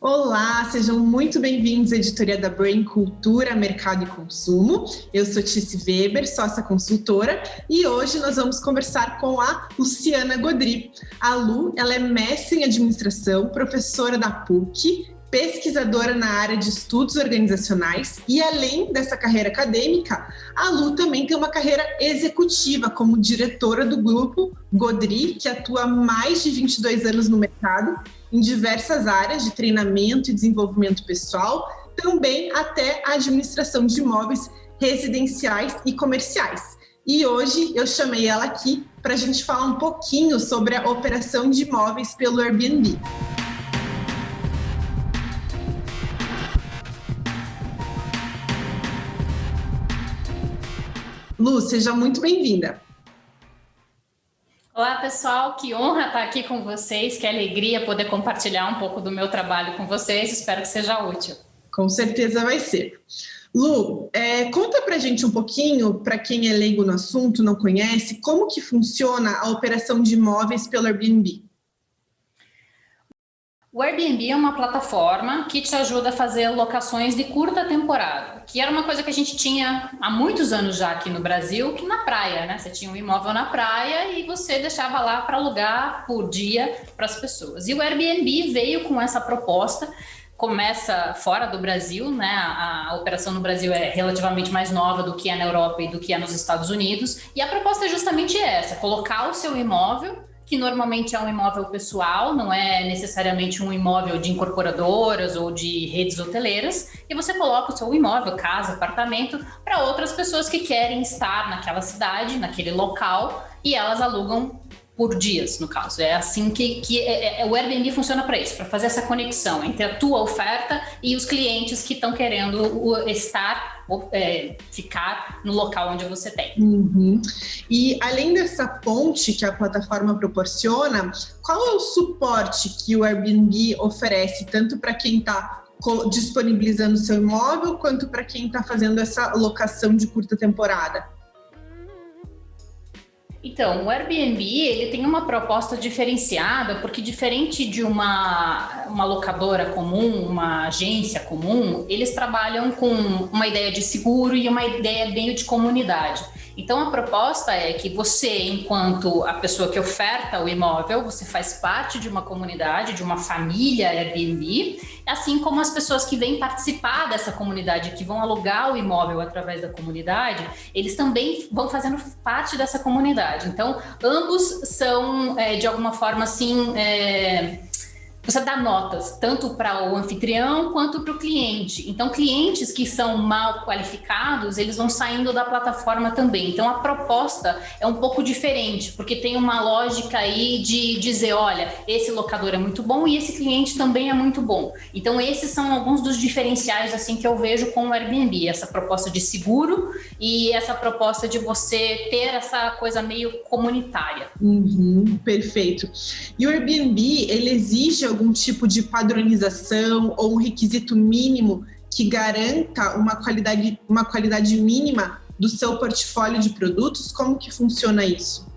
Olá, sejam muito bem-vindos à editoria da Brain Cultura, Mercado e Consumo. Eu sou Tice Weber, sócia consultora, e hoje nós vamos conversar com a Luciana Godry. A Lu, ela é mestre em administração, professora da PUC, pesquisadora na área de estudos organizacionais e, além dessa carreira acadêmica, a Lu também tem uma carreira executiva como diretora do grupo Godry, que atua há mais de 22 anos no mercado, em diversas áreas de treinamento e desenvolvimento pessoal, também até a administração de imóveis residenciais e comerciais. E hoje eu chamei ela aqui para a gente falar um pouquinho sobre a operação de imóveis pelo Airbnb. Lu, seja muito bem-vinda. Olá, pessoal, que honra estar aqui com vocês, que alegria poder compartilhar um pouco do meu trabalho com vocês, espero que seja útil. Com certeza vai ser. Lu, conta pra gente um pouquinho, para quem é leigo no assunto, não conhece, como que funciona a operação de imóveis pelo Airbnb? O Airbnb é uma plataforma que te ajuda a fazer locações de curta temporada, que era uma coisa que a gente tinha há muitos anos já aqui no Brasil, que na praia, né? Você tinha um imóvel na praia e você deixava lá para alugar por dia para as pessoas. E o Airbnb veio com essa proposta, começa fora do Brasil, né? A operação no Brasil é relativamente mais nova do que é na Europa e do que é nos Estados Unidos, e a proposta é justamente essa, colocar o seu imóvel, que normalmente é um imóvel pessoal, não é necessariamente um imóvel de incorporadoras ou de redes hoteleiras, e você coloca o seu imóvel, casa, apartamento, para outras pessoas que querem estar naquela cidade, naquele local, e elas alugam por dias, no caso. É assim que o Airbnb funciona para isso, para fazer essa conexão entre a tua oferta e os clientes que estão querendo ficar no local onde você tem. Uhum. E além dessa ponte que a plataforma proporciona, qual é o suporte que o Airbnb oferece, tanto para quem está disponibilizando o seu imóvel, quanto para quem está fazendo essa locação de curta temporada? Então, o Airbnb ele tem uma proposta diferenciada, porque diferente de uma locadora comum, uma agência comum, eles trabalham com uma ideia de seguro e uma ideia bem de comunidade. Então, a proposta é que você, enquanto a pessoa que oferta o imóvel, você faz parte de uma comunidade, de uma família Airbnb, assim como as pessoas que vêm participar dessa comunidade, que vão alugar o imóvel através da comunidade, eles também vão fazendo parte dessa comunidade. Então, ambos são, de alguma forma, assim... Você dá notas tanto para o anfitrião quanto para o cliente. Então, clientes que são mal qualificados, eles vão saindo da plataforma também. Então, a proposta é um pouco diferente, porque tem uma lógica aí de dizer, olha, esse locador é muito bom e esse cliente também é muito bom. Então, esses são alguns dos diferenciais assim que eu vejo com o Airbnb. Essa proposta de seguro e essa proposta de você ter essa coisa meio comunitária. Uhum, perfeito. E o Airbnb, ele exige algum tipo de padronização ou um requisito mínimo que garanta uma qualidade mínima do seu portfólio de produtos? Como que funciona isso?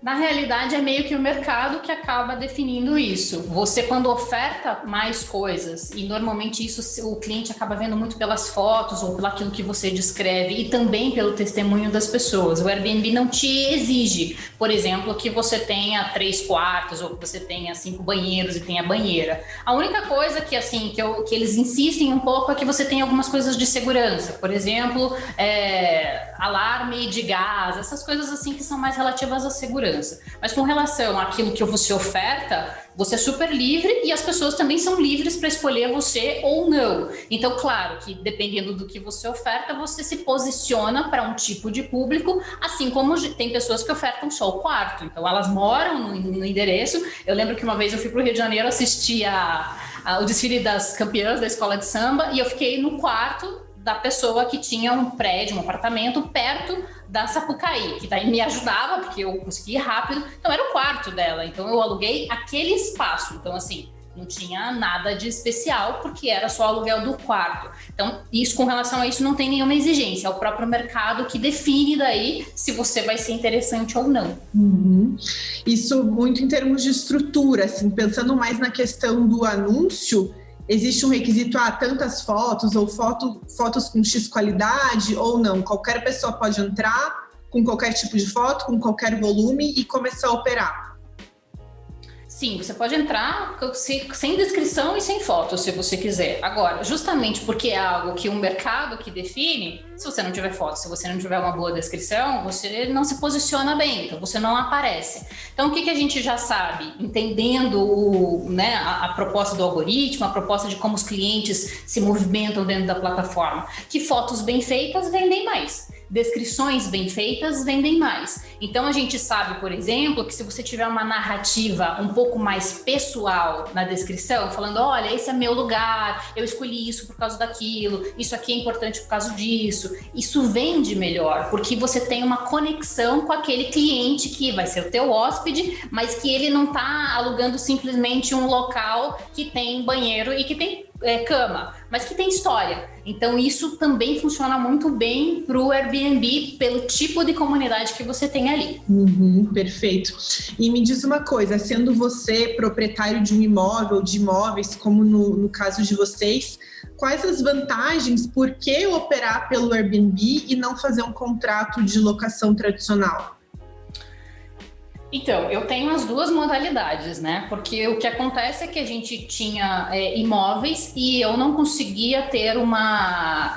Na realidade, é meio que o mercado que acaba definindo isso. Você, quando oferta mais coisas, e normalmente isso o cliente acaba vendo muito pelas fotos ou pelo aquilo que você descreve e também pelo testemunho das pessoas. O Airbnb não te exige, por exemplo, que você tenha 3 quartos ou que você tenha 5 banheiros e tenha banheira. A única coisa que, assim, que eles insistem um pouco é que você tenha algumas coisas de segurança. Por exemplo, alarme de gás, essas coisas assim que são mais relativas à segurança. Mas com relação àquilo que você oferta, você é super livre e as pessoas também são livres para escolher você ou não. Então, claro que dependendo do que você oferta, você se posiciona para um tipo de público, assim como tem pessoas que ofertam só o quarto. Então, elas moram no endereço. Eu lembro que uma vez eu fui para o Rio de Janeiro assistir o desfile das campeãs da escola de samba e eu fiquei no quarto da pessoa que tinha um prédio, um apartamento perto da Sapucaí, que daí me ajudava, porque eu conseguia ir rápido. Então, era o quarto dela. Então, eu aluguei aquele espaço. Então, assim, não tinha nada de especial, porque era só aluguel do quarto. Então, isso, com relação a isso, não tem nenhuma exigência, é o próprio mercado que define daí se você vai ser interessante ou não. Uhum. Isso muito em termos de estrutura, assim, pensando mais na questão do anúncio, existe um requisito, tantas fotos ou fotos com X qualidade ou não? Qualquer pessoa pode entrar com qualquer tipo de foto, com qualquer volume e começar a operar? Sim, você pode entrar sem descrição e sem foto, se você quiser. Agora, justamente porque é algo que um mercado que define, se você não tiver foto, se você não tiver uma boa descrição, você não se posiciona bem, então você não aparece. Então, o que a gente já sabe, entendendo a proposta do algoritmo, a proposta de como os clientes se movimentam dentro da plataforma, que fotos bem feitas vendem mais. Descrições bem feitas vendem mais. Então, a gente sabe, por exemplo, que se você tiver uma narrativa um pouco mais pessoal na descrição, falando, olha, esse é meu lugar, eu escolhi isso por causa daquilo, isso aqui é importante por causa disso, isso vende melhor, porque você tem uma conexão com aquele cliente que vai ser o teu hóspede, mas que ele não está alugando simplesmente um local que tem banheiro e que tem cama, mas que tem história. Então isso também funciona muito bem para o Airbnb pelo tipo de comunidade que você tem ali. Perfeito. E me diz uma coisa, sendo você proprietário de um imóvel, de imóveis, como no caso de vocês, quais as vantagens, por que operar pelo Airbnb e não fazer um contrato de locação tradicional? Então, eu tenho as duas modalidades, né? Porque o que acontece é que a gente tinha imóveis e eu não conseguia ter uma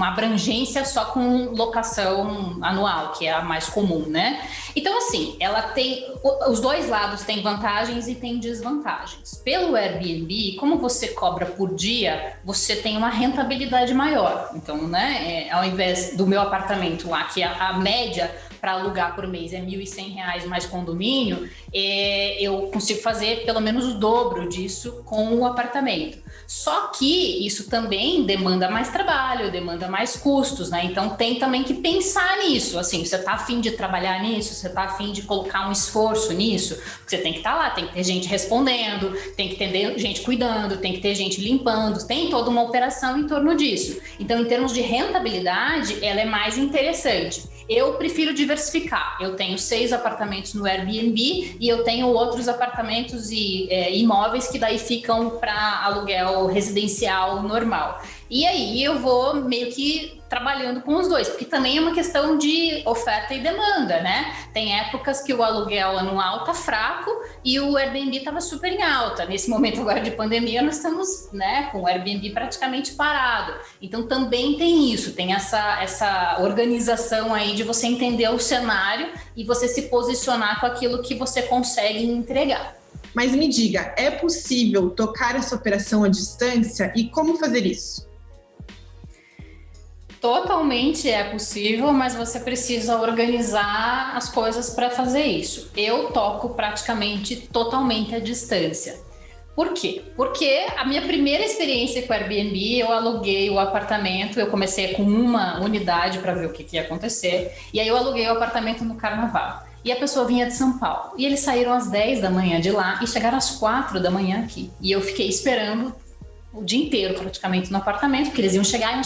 abrangência só com locação anual, que é a mais comum, né? Então, assim, ela tem... Os dois lados têm vantagens e têm desvantagens. Pelo Airbnb, como você cobra por dia, você tem uma rentabilidade maior. Então, né? Ao invés do meu apartamento lá, que a média para alugar por mês é R$ 1.100 mais condomínio, eu consigo fazer pelo menos o dobro disso com o apartamento. Só que isso também demanda mais trabalho, demanda mais custos, né? Então tem também que pensar nisso, assim, você tá a fim de trabalhar nisso, você tá a fim de colocar um esforço nisso, porque você tem que estar lá, tem que ter gente respondendo, tem que ter gente cuidando, tem que ter gente limpando, tem toda uma operação em torno disso. Então, em termos de rentabilidade, ela é mais interessante. Eu prefiro diversificar. Eu tenho 6 apartamentos no Airbnb e eu tenho outros apartamentos e imóveis que daí ficam para aluguel residencial normal. E aí eu vou meio que trabalhando com os dois, porque também é uma questão de oferta e demanda, né? Tem épocas que o aluguel anual tá fraco e o Airbnb estava super em alta. Nesse momento agora de pandemia, nós estamos, né, com o Airbnb praticamente parado. Então também tem isso, tem essa organização aí de você entender o cenário e você se posicionar com aquilo que você consegue entregar. Mas me diga, é possível tocar essa operação à distância e como fazer isso? Totalmente é possível, mas você precisa organizar as coisas para fazer isso. Eu toco praticamente totalmente à distância. Por quê? Porque a minha primeira experiência com o Airbnb, eu aluguei o apartamento, eu comecei com uma unidade para ver o que ia acontecer, e aí eu aluguei o apartamento no Carnaval. E a pessoa vinha de São Paulo, e eles saíram às 10 da manhã de lá e chegaram às 4 da manhã aqui. E eu fiquei esperando o dia inteiro praticamente no apartamento, porque eles iam chegar e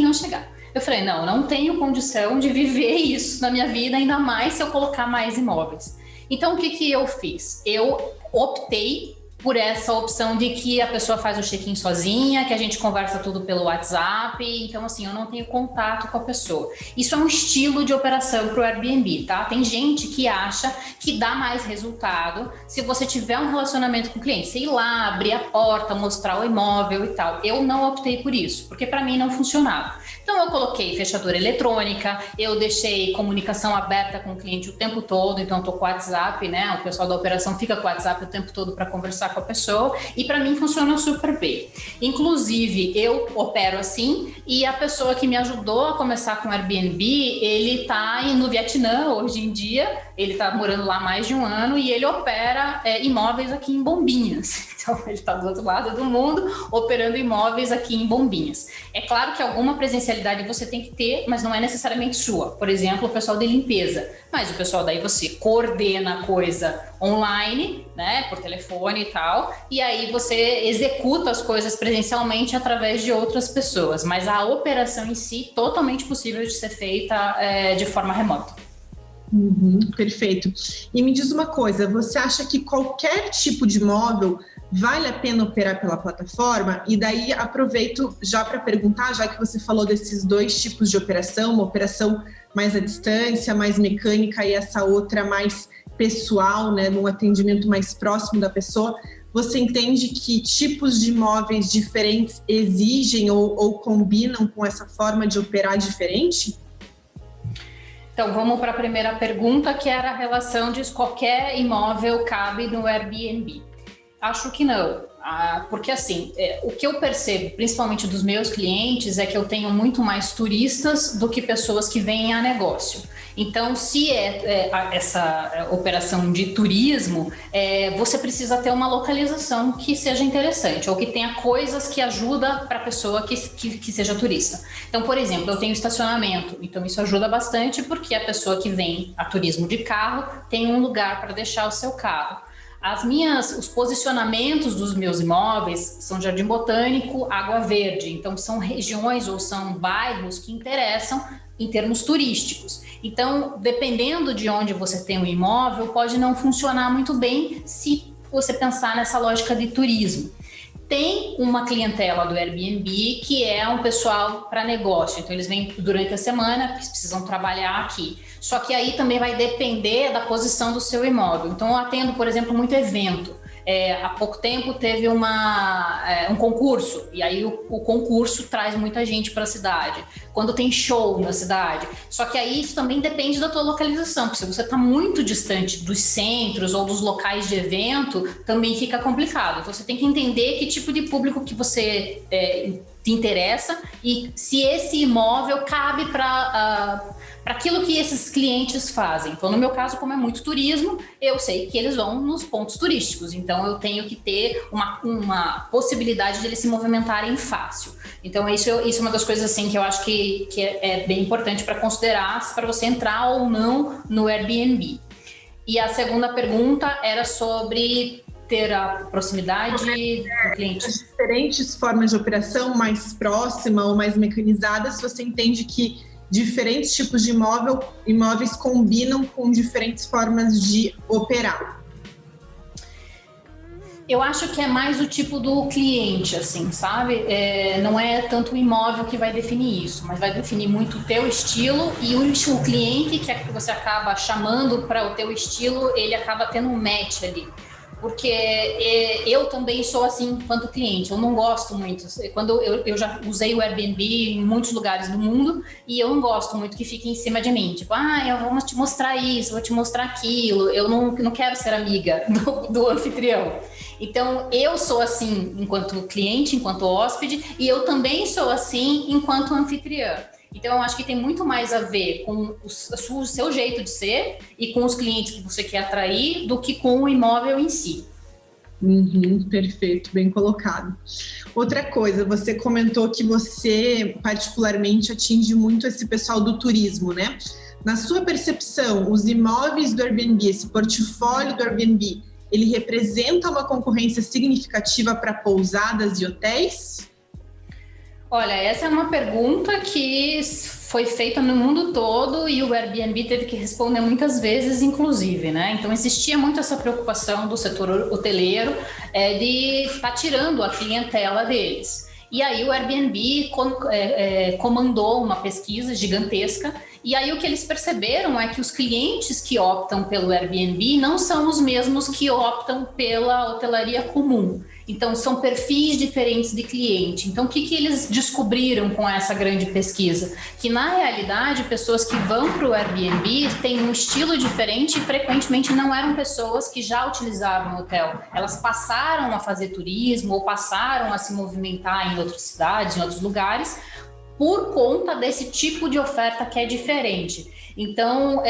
não chegar. Eu falei, não tenho condição de viver isso na minha vida, ainda mais se eu colocar mais imóveis. Então, o que eu fiz? Eu optei por essa opção de que a pessoa faz o check-in sozinha, que a gente conversa tudo pelo WhatsApp, então assim, eu não tenho contato com a pessoa. Isso é um estilo de operação para o Airbnb, tá? Tem gente que acha que dá mais resultado se você tiver um relacionamento com o cliente, você ir lá, abrir a porta, mostrar o imóvel e tal. Eu não optei por isso, porque para mim não funcionava. Então eu coloquei fechadura eletrônica, eu deixei comunicação aberta com o cliente o tempo todo, então eu tô com o WhatsApp, né? O pessoal da operação fica com o WhatsApp o tempo todo para conversar com a pessoa e para mim funciona super bem. Inclusive, eu opero assim e a pessoa que me ajudou a começar com o Airbnb, ele tá no Vietnã hoje em dia, ele tá morando lá há mais de um ano e ele opera imóveis aqui em Bombinhas. Então, ele tá do outro lado do mundo operando imóveis aqui em Bombinhas. É claro que alguma presencialidade você tem que ter, mas não é necessariamente sua. Por exemplo, o pessoal de limpeza. Mas o pessoal daí você coordena a coisa online, né, por telefone e tal, e aí você executa as coisas presencialmente através de outras pessoas, mas a operação em si totalmente possível de ser feita de forma remota. Perfeito. E me diz uma coisa, você acha que qualquer tipo de imóvel vale a pena operar pela plataforma? E daí aproveito já para perguntar, já que você falou desses dois tipos de operação, uma operação mais à distância, mais mecânica, e essa outra mais pessoal, né, num atendimento mais próximo da pessoa, você entende que tipos de imóveis diferentes exigem ou combinam com essa forma de operar diferente? Então, vamos para a primeira pergunta, que era a relação de se qualquer imóvel cabe no Airbnb. Acho que não, porque assim, o que eu percebo, principalmente dos meus clientes, é que eu tenho muito mais turistas do que pessoas que vêm a negócio. Então, se essa operação de turismo, você precisa ter uma localização que seja interessante, ou que tenha coisas que ajudam para a pessoa que seja turista. Então, por exemplo, eu tenho estacionamento, então isso ajuda bastante porque a pessoa que vem a turismo de carro tem um lugar para deixar o seu carro. Os posicionamentos dos meus imóveis são Jardim Botânico, Água Verde, então são regiões ou são bairros que interessam em termos turísticos. Então, dependendo de onde você tem um imóvel, pode não funcionar muito bem se você pensar nessa lógica de turismo. Tem uma clientela do Airbnb que é um pessoal para negócio, então eles vêm durante a semana, precisam trabalhar aqui. Só que aí também vai depender da posição do seu imóvel. Então eu atendo, por exemplo, muito evento. Há pouco tempo teve um concurso, e aí o concurso traz muita gente para a cidade. Quando tem show na cidade. Só que aí isso também depende da tua localização, porque se você está muito distante dos centros ou dos locais de evento, também fica complicado. Então você tem que entender que tipo de público que você te interessa e se esse imóvel cabe para aquilo que esses clientes fazem. Então, no meu caso, como é muito turismo, eu sei que eles vão nos pontos turísticos. Então, eu tenho que ter uma possibilidade de eles se movimentarem fácil. Então, isso é uma das coisas assim, que eu acho que é bem importante para considerar para você entrar ou não no Airbnb. E a segunda pergunta era sobre ter a proximidade do cliente. As diferentes formas de operação, mais próxima ou mais mecanizada, se você entende que diferentes tipos de imóveis combinam com diferentes formas de operar. Eu acho que é mais o tipo do cliente, assim, sabe? Não é tanto o imóvel que vai definir isso, mas vai definir muito o teu estilo e o cliente que você acaba chamando para o teu estilo, ele acaba tendo um match ali. Porque eu também sou assim enquanto cliente, eu não gosto muito. Quando eu já usei o Airbnb em muitos lugares do mundo e eu não gosto muito que fique em cima de mim. Tipo, eu vou te mostrar isso, vou te mostrar aquilo. Eu não quero ser amiga do anfitrião. Então, eu sou assim enquanto cliente, enquanto hóspede, e eu também sou assim enquanto anfitriã. Então, eu acho que tem muito mais a ver com o seu jeito de ser e com os clientes que você quer atrair do que com o imóvel em si. Perfeito, bem colocado. Outra coisa, você comentou que você particularmente atinge muito esse pessoal do turismo, né? Na sua percepção, os imóveis do Airbnb, esse portfólio do Airbnb, ele representa uma concorrência significativa para pousadas e hotéis? Olha, essa é uma pergunta que foi feita no mundo todo e o Airbnb teve que responder muitas vezes, inclusive, né? Então, existia muito essa preocupação do setor hoteleiro de estar tirando a clientela deles. E aí o Airbnb comandou uma pesquisa gigantesca e aí o que eles perceberam é que os clientes que optam pelo Airbnb não são os mesmos que optam pela hotelaria comum. Então, são perfis diferentes de cliente. Então, o que eles descobriram com essa grande pesquisa? Que, na realidade, pessoas que vão para o Airbnb têm um estilo diferente e, frequentemente, não eram pessoas que já utilizavam o hotel. Elas passaram a fazer turismo ou passaram a se movimentar em outras cidades, em outros lugares, por conta desse tipo de oferta que é diferente. Então,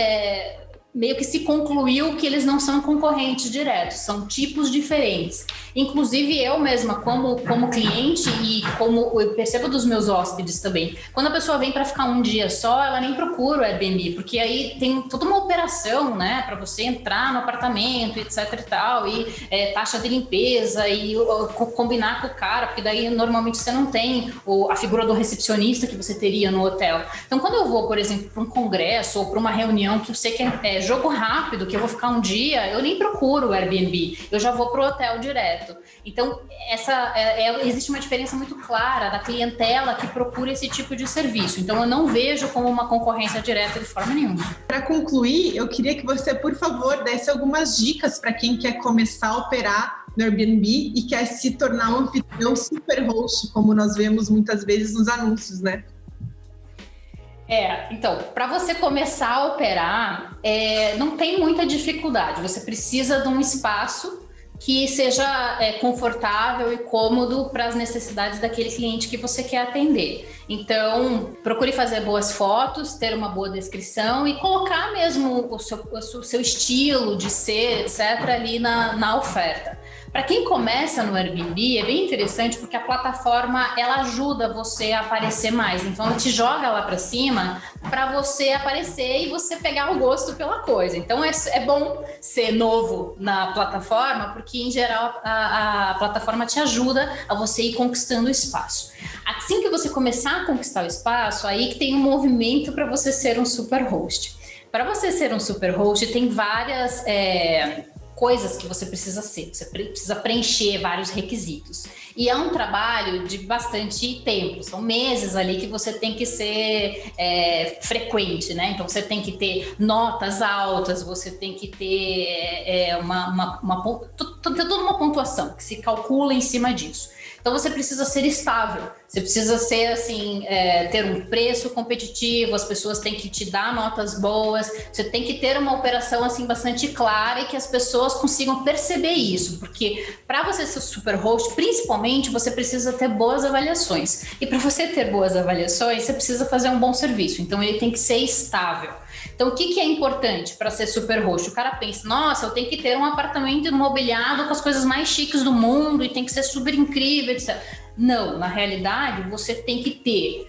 meio que se concluiu que eles não são concorrentes diretos, são tipos diferentes. Inclusive eu mesma, como cliente e como eu percebo dos meus hóspedes também, quando a pessoa vem para ficar um dia só, ela nem procura o Airbnb, porque aí tem toda uma operação, né, para você entrar no apartamento, etc e tal, e taxa de limpeza e combinar com o cara, porque daí normalmente você não tem a figura do recepcionista que você teria no hotel. Então quando eu vou, por exemplo, para um congresso ou para uma reunião que eu sei que é jogo rápido, que eu vou ficar um dia, eu nem procuro o Airbnb, eu já vou para o hotel direto. Então, existe uma diferença muito clara da clientela que procura esse tipo de serviço. Então, eu não vejo como uma concorrência direta de forma nenhuma. Para concluir, eu queria que você, por favor, desse algumas dicas para quem quer começar a operar no Airbnb e quer se tornar um anfitrião super host, como nós vemos muitas vezes nos anúncios, né? Então, para você começar a operar, não tem muita dificuldade. Você precisa de um espaço que seja confortável e cômodo para as necessidades daquele cliente que você quer atender. Então, procure fazer boas fotos, ter uma boa descrição e colocar mesmo o seu estilo de ser, etc., ali na oferta. Para quem começa no Airbnb, é bem interessante porque a plataforma ela ajuda você a aparecer mais. Então, ela te joga lá para cima para você aparecer e você pegar o gosto pela coisa. Então, é bom ser novo na plataforma porque, em geral, a plataforma te ajuda a você ir conquistando o espaço. Assim que você começar a conquistar o espaço, aí que tem um movimento para você ser um super host. Para você ser um super host, tem várias coisas que você precisa ser, você precisa preencher vários requisitos. E é um trabalho de bastante tempo, são meses ali que você tem que ser frequente, né? Então você tem que ter notas altas, você tem que ter toda uma pontuação que se calcula em cima disso. Então você precisa ser estável, você precisa ser assim, ter um preço competitivo, as pessoas têm que te dar notas boas, você tem que ter uma operação assim bastante clara e que as pessoas consigam perceber isso, porque para você ser super host, principalmente você precisa ter boas avaliações. E para você ter boas avaliações, você precisa fazer um bom serviço, então ele tem que ser estável. Então, o que é importante para ser super host? O cara pensa, nossa, eu tenho que ter um apartamento imobiliado com as coisas mais chiques do mundo e tem que ser super incrível, etc. Não, na realidade, você tem que ter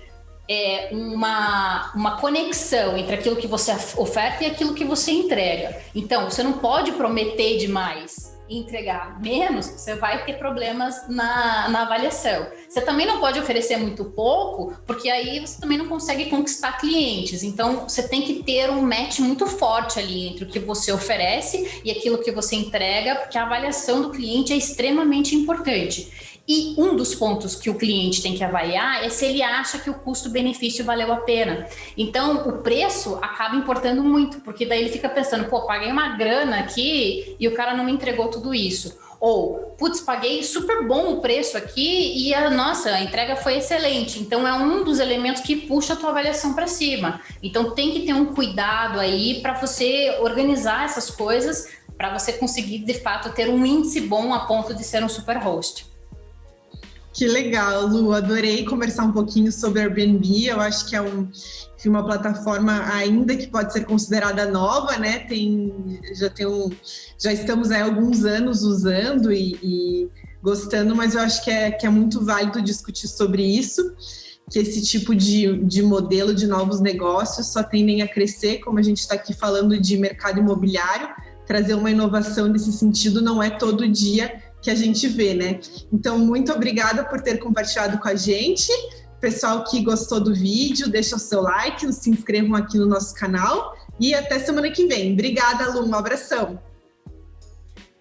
uma conexão entre aquilo que você oferta e aquilo que você entrega. Então, você não pode prometer demais e entregar menos, você vai ter problemas na avaliação. Você também não pode oferecer muito pouco, porque aí você também não consegue conquistar clientes. Então, você tem que ter um match muito forte ali entre o que você oferece e aquilo que você entrega, porque a avaliação do cliente é extremamente importante. E um dos pontos que o cliente tem que avaliar é se ele acha que o custo-benefício valeu a pena. Então, o preço acaba importando muito, porque daí ele fica pensando, pô, paguei uma grana aqui e o cara não me entregou tudo isso. Ou, putz, paguei super bom o preço aqui e a entrega foi excelente. Então, é um dos elementos que puxa a tua avaliação para cima. Então, tem que ter um cuidado aí para você organizar essas coisas, para você conseguir, de fato, ter um índice bom a ponto de ser um super host. Que legal, Lu. Adorei conversar um pouquinho sobre Airbnb. Eu acho que é uma plataforma ainda que pode ser considerada nova, né? Já estamos há alguns anos usando e gostando, mas eu acho que é muito válido discutir sobre isso, que esse tipo de modelo de novos negócios só tendem a crescer, como a gente está aqui falando de mercado imobiliário, trazer uma inovação nesse sentido não é todo dia que a gente vê, né? Então, muito obrigada por ter compartilhado com a gente. Pessoal que gostou do vídeo, deixa o seu like, se inscrevam aqui no nosso canal e até semana que vem. Obrigada, Lu, um abração.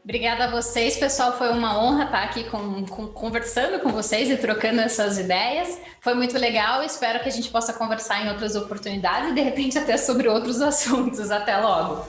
Obrigada a vocês, pessoal. Foi uma honra estar aqui conversando com vocês e trocando essas ideias. Foi muito legal. Espero que a gente possa conversar em outras oportunidades e, de repente, até sobre outros assuntos. Até logo!